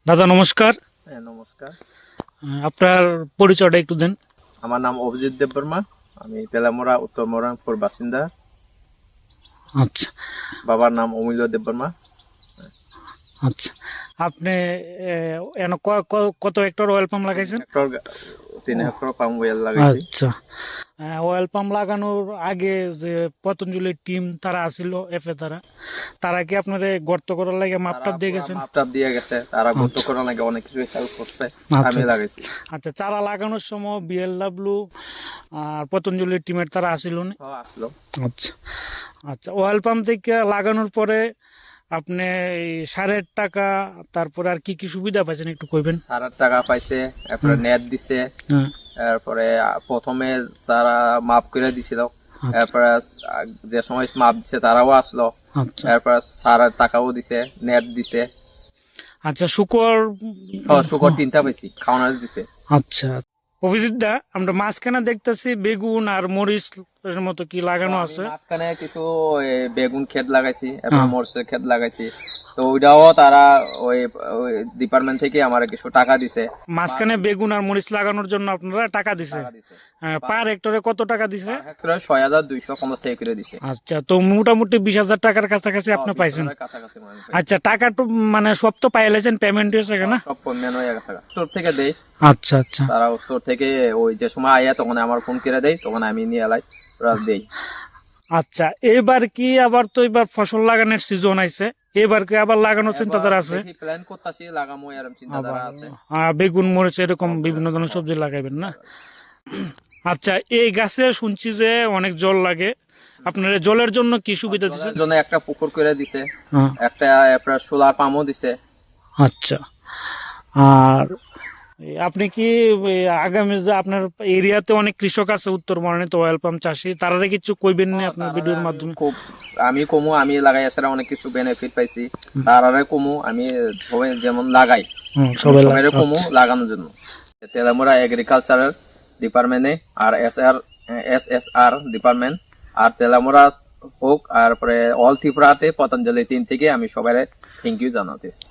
দাদা নমস্কার। হ্যাঁ, নমস্কার। আপনার পরিচয়টা একটু দেন। আমার নাম অভিজিৎ দেববর্মা। আমি তেলামোড়া উত্তর মরানপুর বাসিন্দা। আচ্ছা বাবার নাম অমূল্য দেববর্মা। আচ্ছা। আপনি কত হেক্টর অয়েল পাম্প লাগাইছেন? হেক্টর 3 হেক্টর পাম ওয়েল লাগাইছি। আচ্ছা, অয়েল পাম্প লাগানোর আগে যে পতঞ্জলির টিম তারা আসিল এফে তারা তারা কি আপনার গর্ত করার লাগে তারা মাপটাপ দিয়ে পুরা গেছেন? মাপটাপ দিয়ে গেছে, তারা গত আচ্ছা করার লাগে অনেক কিছু হেল্প করছে। আচ্ছা আমি লাগাইছি। আচ্ছা। চারা লাগানোর সময় বিএলডব্লিউ আর পতঞ্জলির টিমের তারা আসিল না? আসলো। আচ্ছা আচ্ছা। অয়েল পাম্প থেকে লাগানোর পরে আপনি এই সারের টাকা, তারপরে আর কি কি সুবিধা পাইছেন একটু কইবেন? সারার টাকা পাইছে, তারপরে হুম। নেট দিছে। হ্যাঁ। তারপরে প্রথমে যারা মাপ করে দিছিল, আচ্ছা তারপরে যে সময় মাপ দিছে তারাও আসলো। আচ্ছা তারপরে সারার টাকাও দিছে, নেট দিছে। আচ্ছা। শুকর শুকর 3টা পাইছি, খাওয়ানো দিছে। আচ্ছা। অভিজিৎ দা, আমরা মাঝখানে দেখতেছি বেগুন আর মরিচ এর মতো কি লাগানো আমি আছে। মাঝখানে কিছু ওই বেগুন ক্ষেত লাগাইছি, এরপর হ্যাঁ। মরিচের ক্ষেত লাগাইছি। তো ওইটাও তারা ওই ডিপার্টমেন্ট থেকে আমার কিছু টাকা দিছে। মাঝখানে বেগুন আর মরিচ লাগানোর জন্য আপনারা টাকা দিছে? টাকা দিছে পার হেক্টরে কত টাকা দিছে? হেক্টরে 6,250 টাকা করে দিছে। আচ্ছা, তো মোটামুটি 20,000 টাকার কাছাকাছি আপনি 20,000 পাইছেন। টাকার কাছাকাছি মনে হয়। আচ্ছা, টাকা তো মানে সব তো পাইলেছেন, পেমেন্ট হয়েছে না? সব পেমেন্ট হয়ে গেছে, স্টোর থেকে দেয়। আচ্ছা আচ্ছা তারা স্টোর থেকে ওই যে সময় আয়া তখন আমার ফোন করে দেয়, তখন আমি নিয়ে এলাই, ওরা দেই। আচ্ছা। এবার কি আবার তো এবার ফসল লাগানোর সিজন আইছে, এবার কি আবার লাগানোর চিন্তাধারা আছে? প্ল্যান করতেছি লাগামো, এরকম চিন্তাধারা আছে। বেগুন মরিচ এরকম বিভিন্ন ধরনের সবজি লাগাইবেন না? আচ্ছা, এই গাছে শুনছি যে অনেক জল লাগে, আপনার জলের জন্য কি সুবিধা দিচ্ছে? জন্য একটা পুকুর করে দিছে, হ্যাঁ। একটা আপনার সোলার পাম্পও দিছে। আচ্ছা। আর আপনি কি আগামী যে আপনার এরিয়াতে অনেক কৃষক আছে উত্তর মরানীতে অয়েল পাম্প চাষী, তারা কিছু কইবেন না আপনার ভিডিওর মাধ্যমে? আমি কমু, আমি লাগাই এছাড়া অনেক কিছু বেনিফিট পাইছি। তারারে কমু, আমি সবাই যেমন লাগাই সবাই সবাই কমু লাগানোর জন্য। তেলামোড়া এগ্রিকালচারাল ডিপার্টমেন্টে আর SSR ডিপার্টমেন্ট আর তেলামোড়া হোক, আর পরে অল ত্রিপুরাতে পতঞ্জলি টিম থেকে আমি সবাই থ্যাংক ইউ জানাতেছি।